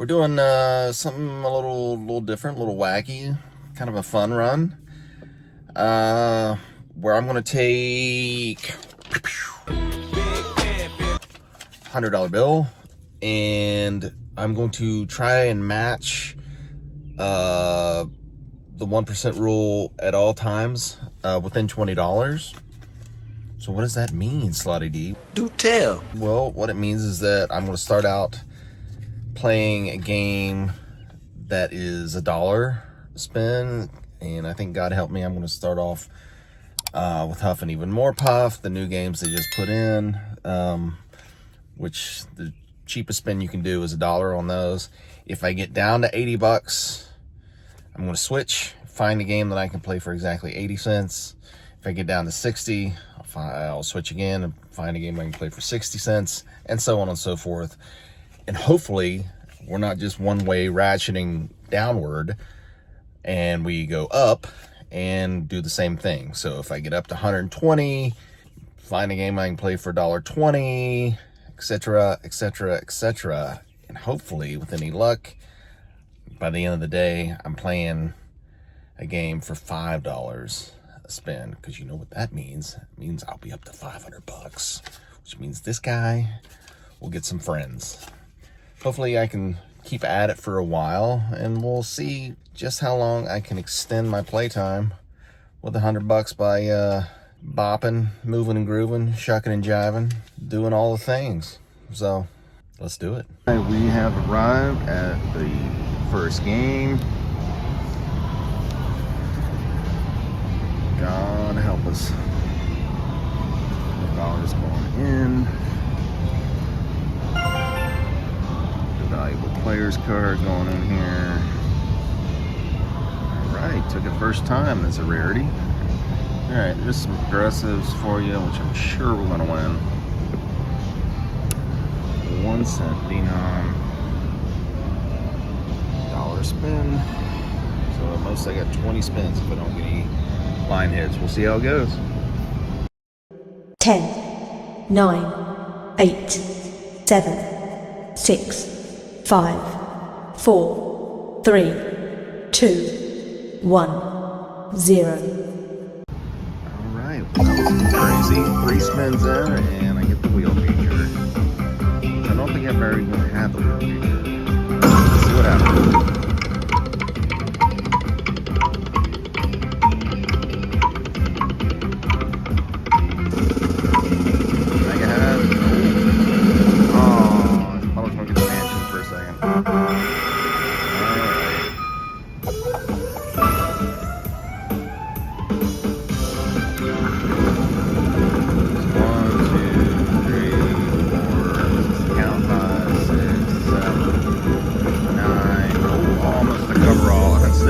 We're doing something a little different, a little wacky, kind of a fun run. Where I'm gonna take $100 bill, and I'm going to try and match the 1% rule at all times within $20. So what does that mean, Slotty D? Do tell. Well, what it means is that I'm going to start out playing a game that is $1 spin, and I think, God help me, I'm going to start off with Huff and Even More Puff, the new games they just put in, which the cheapest spin you can do is $1 on those. If I get down to 80 bucks, I'm going to switch, find a game that I can play for exactly 80 cents. If I get down to 60, I'll switch again and find a game I can play for 60 cents, and so on and so forth. And hopefully we're not just one-way ratcheting downward, and we go up and do the same thing. So if I get up to 120, find a game I can play for $1.20, etc., etc., etc. And hopefully, with any luck, by the end of the day, I'm playing a game for $5 a spin, because you know what that means. It means I'll be up to 500 bucks, which means this guy will get some friends. Hopefully I can keep at it for a while, and we'll see just how long I can extend my playtime with 100 bucks by bopping, moving and grooving, shucking and jiving, doing all the things. So let's do it. We have arrived at the first game. God help us. $1 going in. The valuable players card going in here. Alright, took it first time. That's a rarity. Alright, there's some progressives for you, which I'm sure we're going to win. 1 cent denom. $1 spin. So at most I got 20 spins if I don't get any line hits. We'll see how it goes. 10, 9, 8, 7, 6, 5, 4, 3, 2, 1, 0. Alright, well, that was crazy. 3 spins there, and I get the wheel feature. I don't think I've ever even had the wheel feature. Let's see what happens.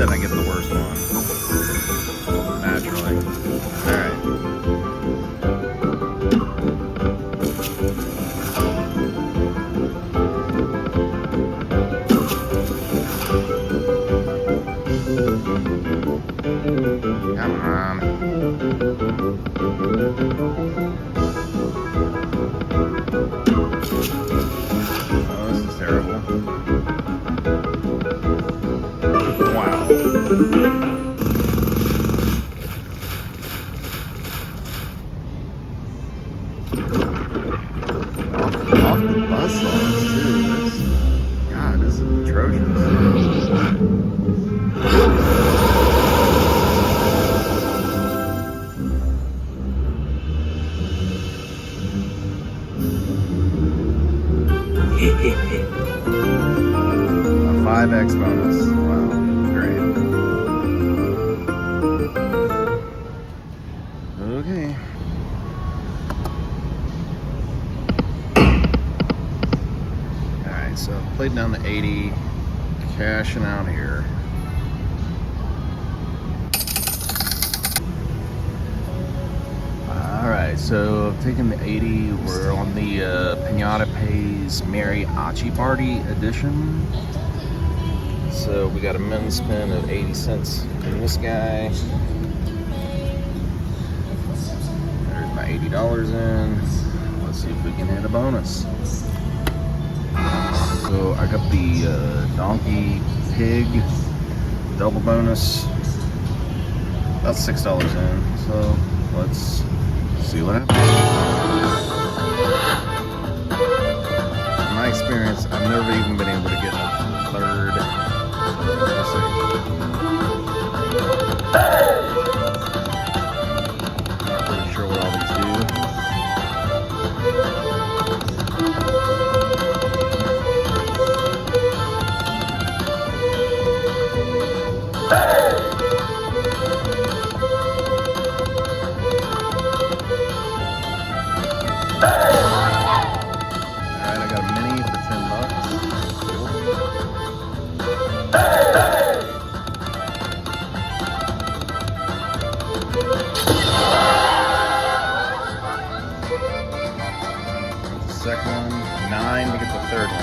I get the worst one. Naturally. Alright. Come on. Oh, this is terrible. Wow. Off the bus songs too. God, this is atrocious. A 5x bonus. Wow. Okay. Alright, so played down to 80, cashing out here. Alright, so taking the 80, we're on the Pinata Pays Mariachi Party edition. So we got a min spin of 80 cents in this guy. There's my $80 in. Let's see if we can hit a bonus. So I got the donkey pig double bonus. That's $6 in. So let's see what happens. In my experience, I've never even been able to get a third. Let's see. Not really sure what all these do. Alright, I got a mini for $10. The second one, 9 to get the third one.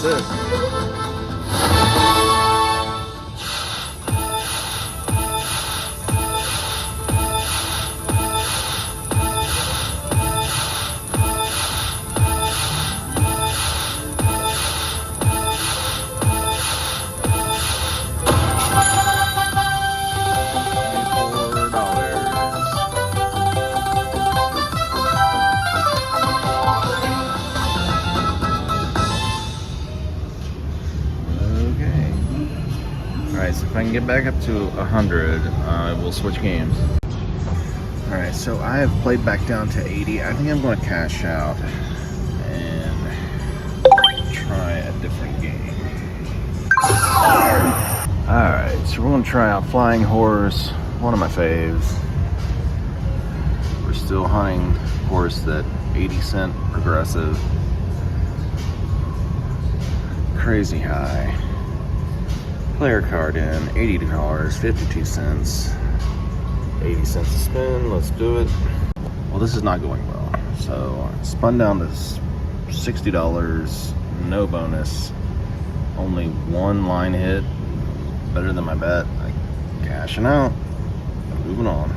That's it. Alright, so if I can get back up to 100, we'll switch games. Alright, so I have played back down to 80. I think I'm going to cash out and try a different game. Alright, so we're going to try out Flying Horse, one of my faves. We're still hunting horse that 80-cent progressive. Crazy high. Player card in, $80, 52 cents, 80 cents a spin. Let's do it. Well, this is not going well. So I spun down to $60, no bonus, only one line hit. Better than my bet. Cashing out. Moving on.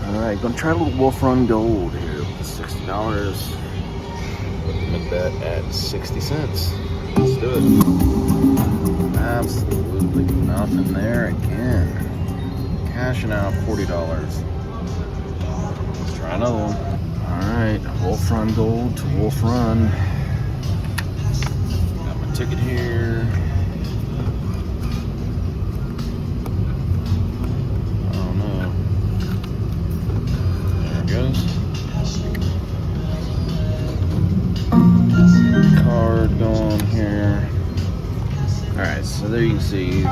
All right, gonna try a little Wolf Run Gold here with the $60. Make that at 60 cents. Let's do it. Absolutely nothing there again. Cashing out $40. Let's try another one. Alright, Wolf Run Gold to Wolf Run. Got my ticket here. Oh no. There it goes. Card going here. Alright, so there you can see,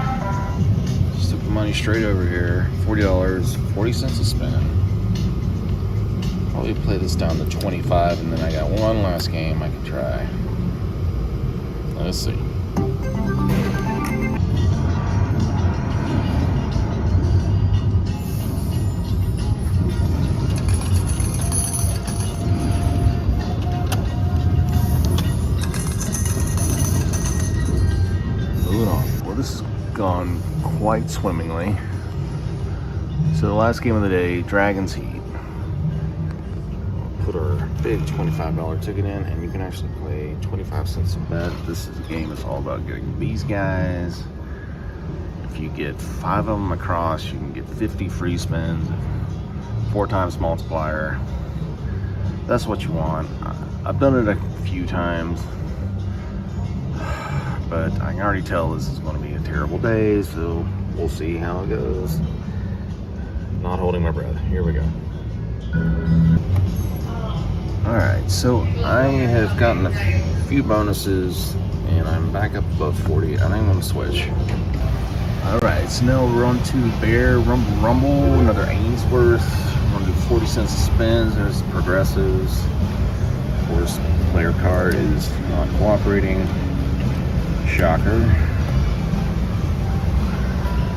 just took the money straight over here. $40, 40 cents a spin. Probably play this down to 25, and then I got one last game I can try. Let's see. Well, this has gone quite swimmingly. So the last game of the day, Dragon's Heat. We'll put our big $25 ticket in, and you can actually play 25 cents a bet. This is a game that's all about getting these guys. If you get 5 of them across, you can get 50 free spins, 4 times multiplier. That's what you want. I've done it a few times, but I can already tell this is going to be a terrible day, so we'll see how it goes. Not holding my breath. Here we go. Alright, so I have gotten a few bonuses and I'm back up above 40. I think I'm going to switch. Alright, so now we're on to Bear Rumble Rumble, another Ainsworth. I'm going to do 40 cents a spin. There's progressives. Of course, player card is not cooperating. Shocker.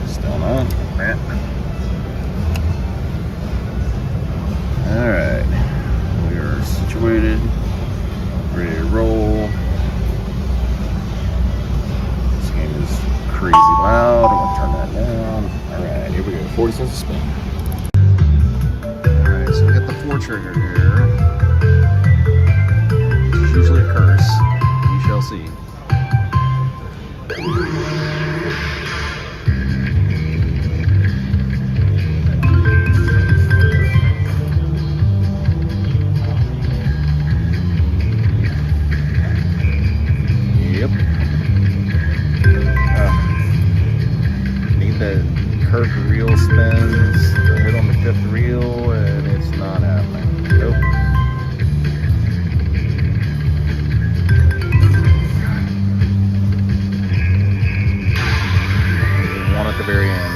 Still not. Alright. We are situated. Ready to roll. This game is crazy loud. I'm gonna turn that down. Alright, here we go. 40 cents a spin. Alright, so we got the 4 trigger here. Which is usually a curse. We shall see. Curved reel spins. I hit on the 5th reel and it's not happening. Nope. One at the very end.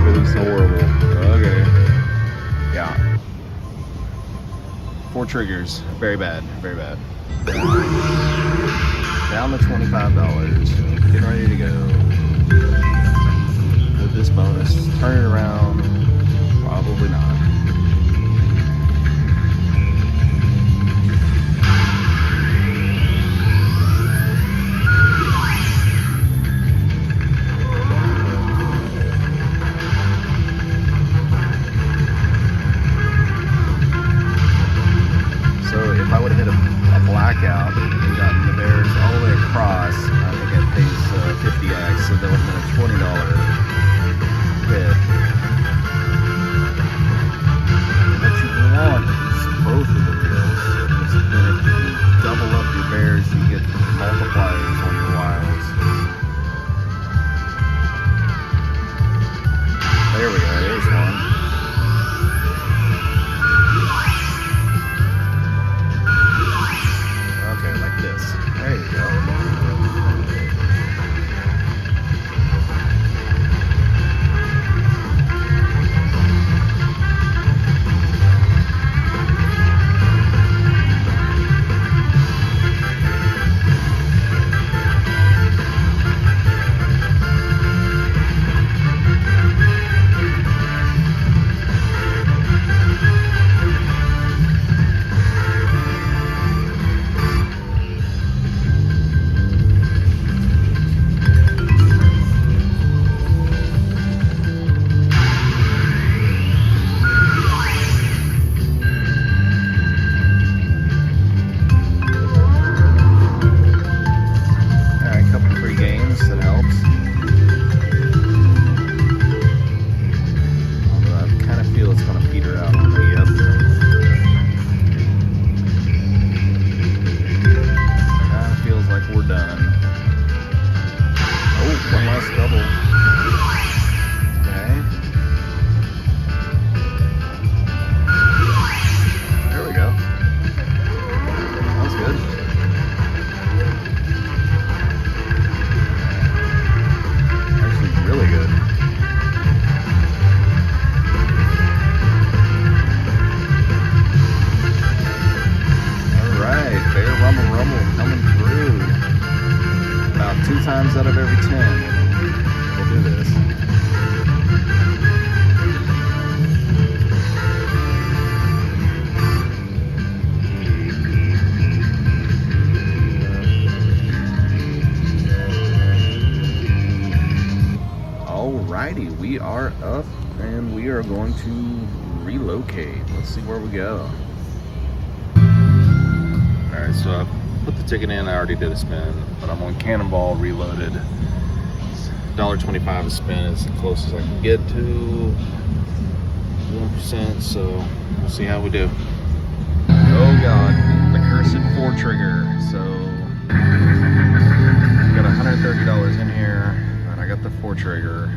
It was horrible. Okay. Yeah. 4 triggers. Very bad. Very bad. Down to $25. Getting ready to go. With this bonus, turn it around. Probably not. So if I would have hit a blackout and gotten the Bears all the way across, I think I'd face 50x, so that would have been a $20 hit. What you want is both of the reels. Then if you double up your Bears, you get multipliers on your wilds. There we go, there's one. This. There you go. Times out of every 10, we'll do this. Alrighty, we are up and we are going to relocate. Let's see where we go. Alright, so I put the ticket in. I already did a spin, but I'm on Cannonball Reloaded. It's $1.25 a spin is the closest I can get to 1%, so we'll see how we do. Oh god, the cursed 4 trigger. So got $130 in here, and I got got the 4 trigger.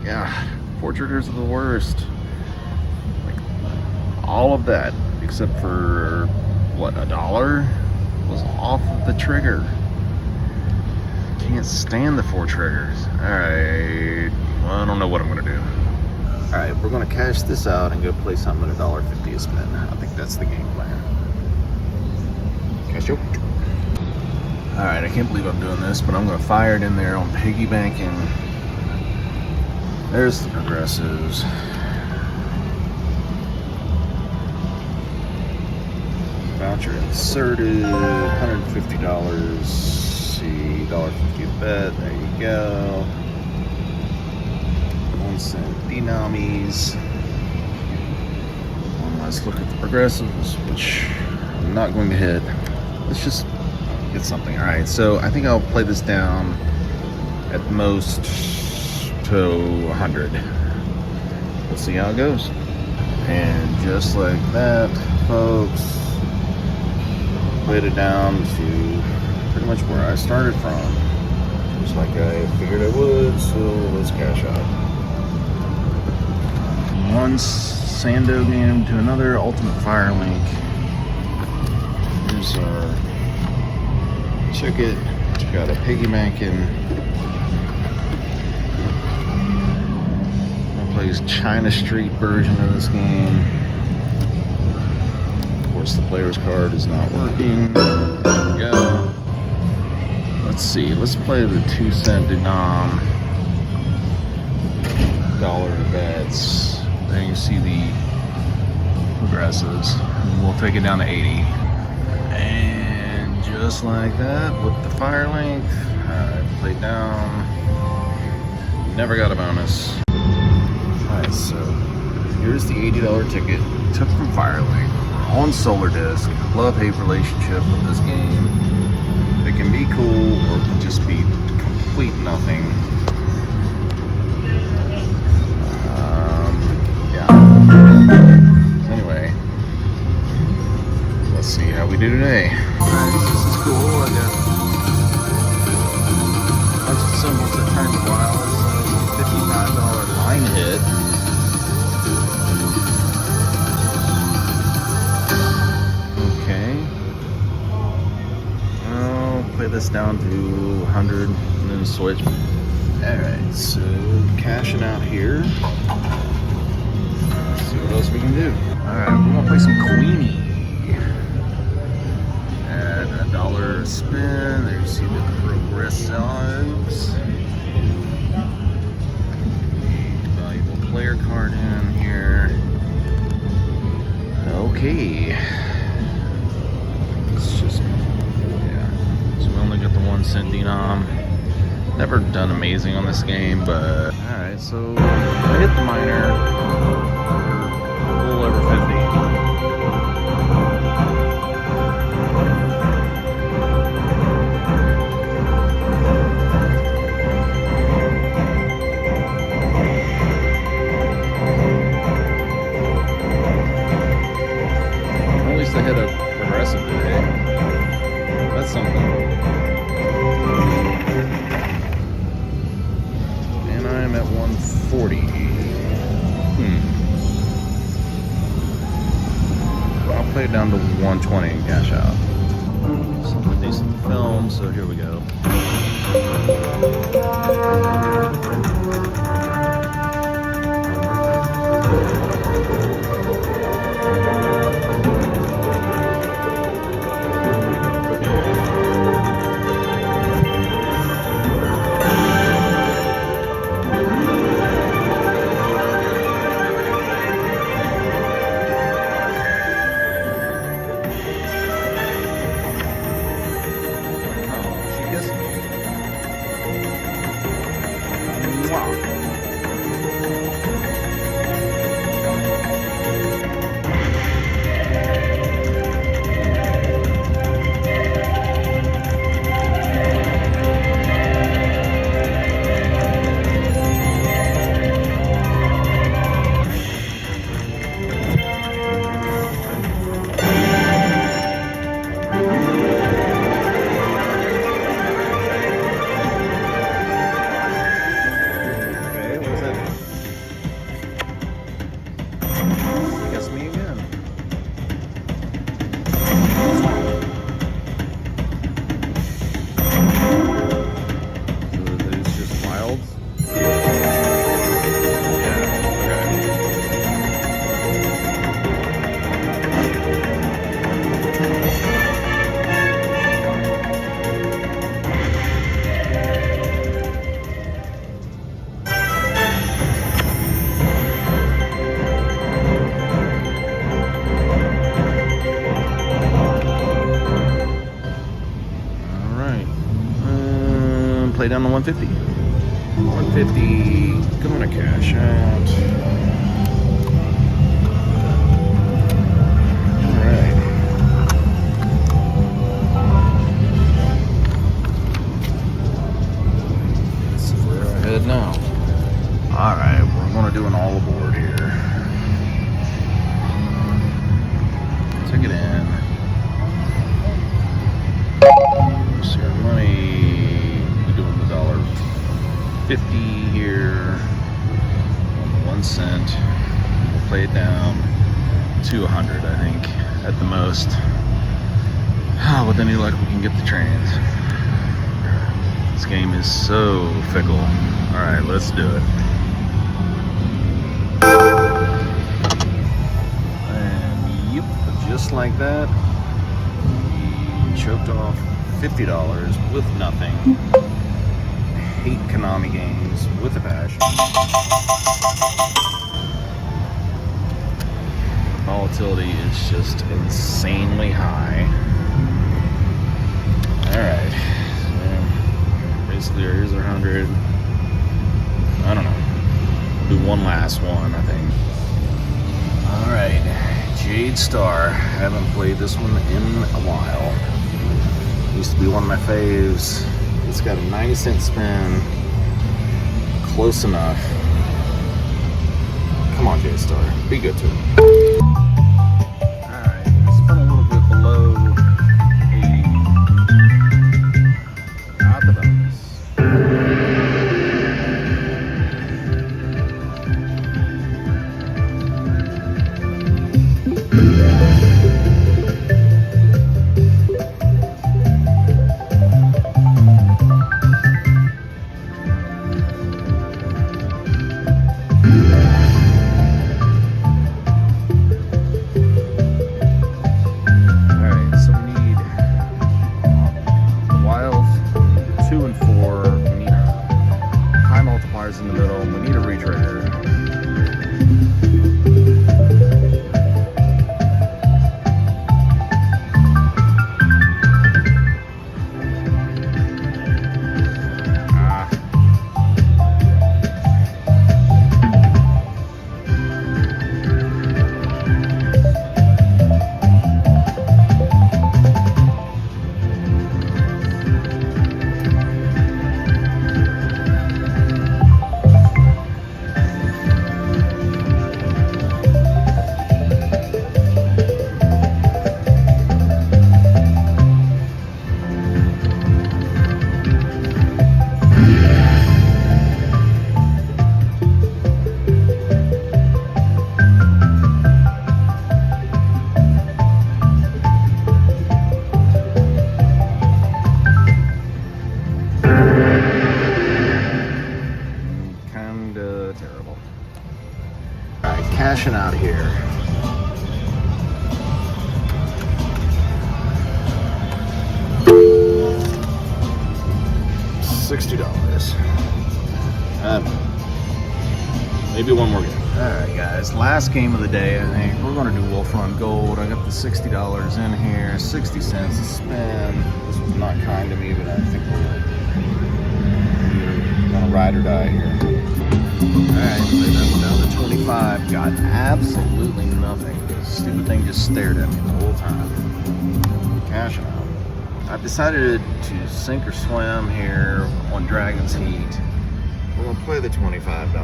Yeah, 4 triggers are the worst. Like, all of that, except for, what, $1 was off of the trigger. Can't stand the 4 triggers. Alright, well, I don't know what I'm gonna do. Alright, we're gonna cash this out and go play something at $1.50 a spin. I think that's the game plan. Cash out. Alright, I can't believe I'm doing this, but I'm gonna fire it in there on piggy banking. There's the progressives. Voucher inserted, $150. See, $1.50 a bet. There you go. 1 cent denomies. One last look at the progressives, which I'm not going to hit. Let's just get something. All right, so I think I'll play this down at most to 100. We'll see how it goes. And just like that, folks, played it down to pretty much where I started from, just like I figured I would. So let's cash out. One Sando game to another Ultimate Fire Link. Here's our ticket. Got a piggy banking. Plays China Street version of this game. Of course, the player's card is not working. There we go. Let's see. Let's play the 2 cent denom. $1 bets. There you see the progressives. And we'll take it down to 80. And just like that, with the fire length, I played down. Never got a bonus. Alright, so here's the $80 ticket. Took from Firelink. On Solar Disc. Love-hate relationship with this game. It can be cool or it can just be complete nothing. Yeah. Anyway, let's see how we do today. Alright, this is cool. I got a bunch of symbols that turn wild. $55 line hit. Okay. I'll play this down to 100 and then switch. Alright, so cashing out here. Let's see what else we can do. Alright, we're gonna play some Queenie. At $1 a spin. There you see the progressives. Player card in here. Okay. It's just, yeah. So we only got the 1 cent denom. Never done amazing on this game, but alright, so I hit the minor. A little over 50. I hit a progressive today. That's something. And I am at 140. Well, I'll play it down to 120 and cash out. Some decent film, so here we go. play down to 150. 150, going to cash out. Alright. So where do I head now? Alright, we're going to do an all aboard here. Take it in. So your money, we're doing the $1.50 here, 1 cent. We'll play it down to 100, I think, at the most. With any luck, we can get the trains. This game is so fickle. All right, let's do it. And yep, just like that, we choked off $50 with nothing. I hate Konami games with a passion. The volatility is just insanely high. Alright, so basically here's our 100. I don't know. We'll do one last one, I think. Alright, Jade Star. Haven't played this one in a while. Used to be one of my faves. It's got a 90-cent spin. Close enough. Come on, Jade Star. Be good to it. Alright, spin a little bit below 80. Got the bonus. In the middle, we need a retrigger. Terrible. Alright, cashing out here. $60. Maybe one more game. Alright guys, last game of the day I think. We're going to do Wolf Run Gold. I got the $60 in here, 60 cents a spin. This was not kind to me, but I think we're gonna ride or die here. Alright, played that one down to 25. Got absolutely nothing. This stupid thing just stared at me the whole time. Cashing out. I've decided to sink or swim here on Dragon's Heat. We're gonna play the $25.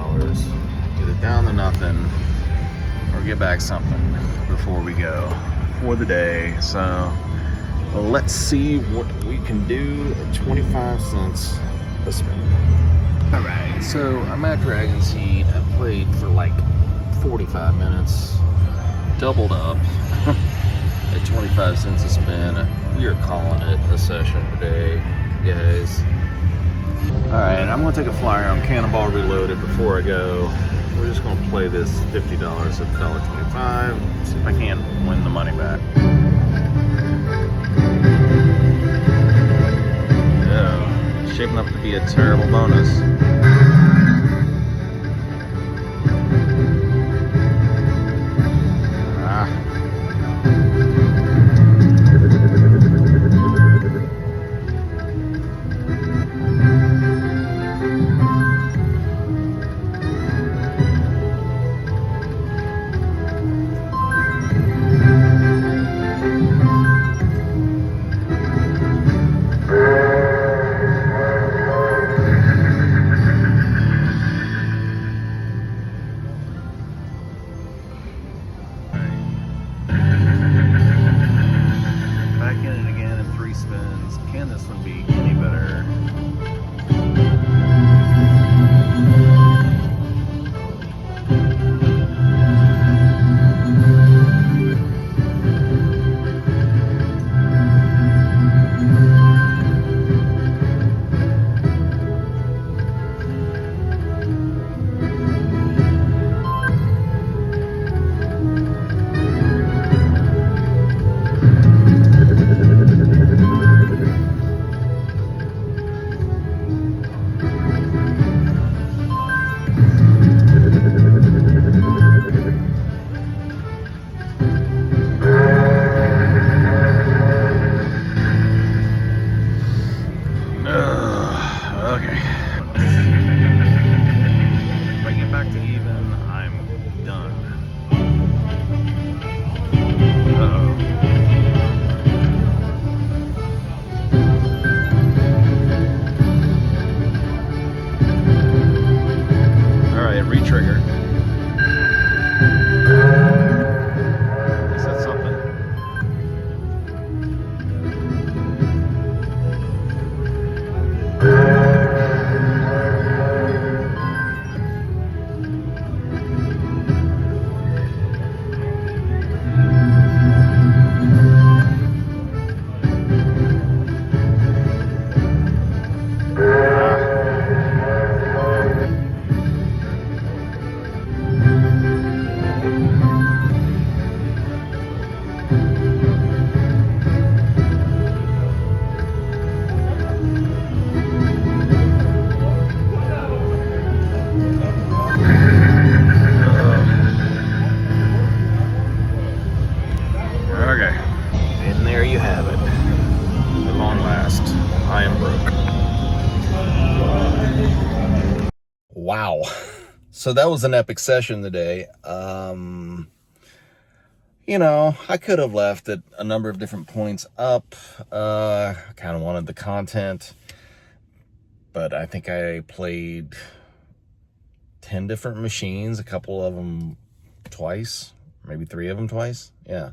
Either down to nothing or get back something before we go for the day. So let's see what we can do at 25 cents a spin. Alright, so I'm at Dragon's Heat. I played for like 45 minutes, doubled up at 25 cents a spin. We are calling it a session today, guys. Alright, I'm going to take a flyer on Cannonball Reloaded before I go. We're just going to play this $50 at $1.25. See if I can't win the money back. Yeah, shaping up to be a terrible bonus. Okay. If I get back to even, I'm done. Uh-oh. Alright, re-trigger. At least that's something. Okay, and there you have it. At long last, I am broke. Wow. So that was an epic session today. You know, I could have left at a number of different points up. I kind of wanted the content, but I think I played 10 different machines, a couple of them twice, maybe 3 of them twice. Yeah.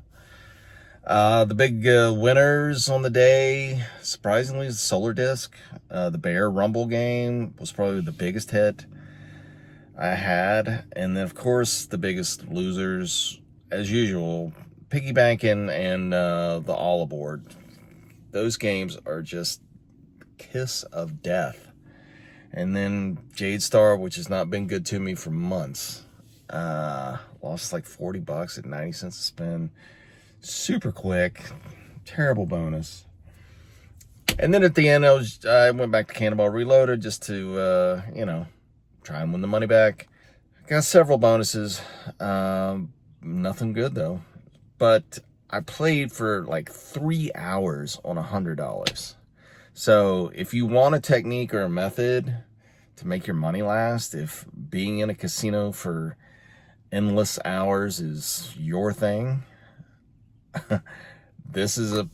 The big winners on the day, surprisingly, is the Solar Disc. The Bear Rumble game was probably the biggest hit I had. And then, of course, the biggest losers, as usual, Piggy Bankin' and the All Aboard. Those games are just kiss of death. And then Jade Star, which has not been good to me for months. Lost like $40 at 90 cents a spin. Super quick, terrible bonus. And then at the end, I went back to Cannonball Reloaded just to, you know, try and win the money back. Got several bonuses. Nothing good though. But I played for like 3 hours on $100. So if you want a technique or a method to make your money last, if being in a casino for endless hours is your thing, this is a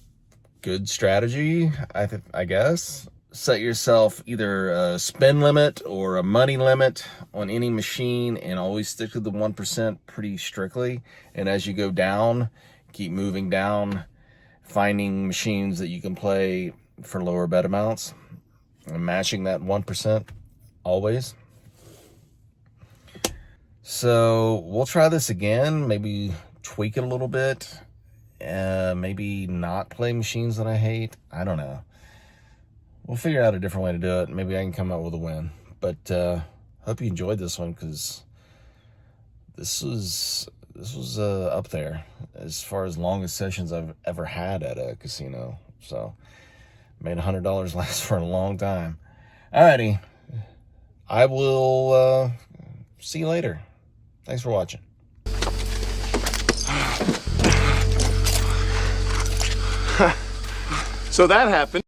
good strategy, I guess. Set yourself either a spin limit or a money limit on any machine and always stick to the 1% pretty strictly. And as you go down, keep moving down, finding machines that you can play for lower bet amounts and matching that 1% always. So we'll try this again, maybe tweak it a little bit. Maybe not play machines that I hate. I don't know. We'll figure out a different way to do it. Maybe I can come out with a win. But hope you enjoyed this one, because this was up there as far as longest sessions I've ever had at a casino. So made $100 last for a long time. Alrighty, I will see you later. Thanks for watching. So that happened.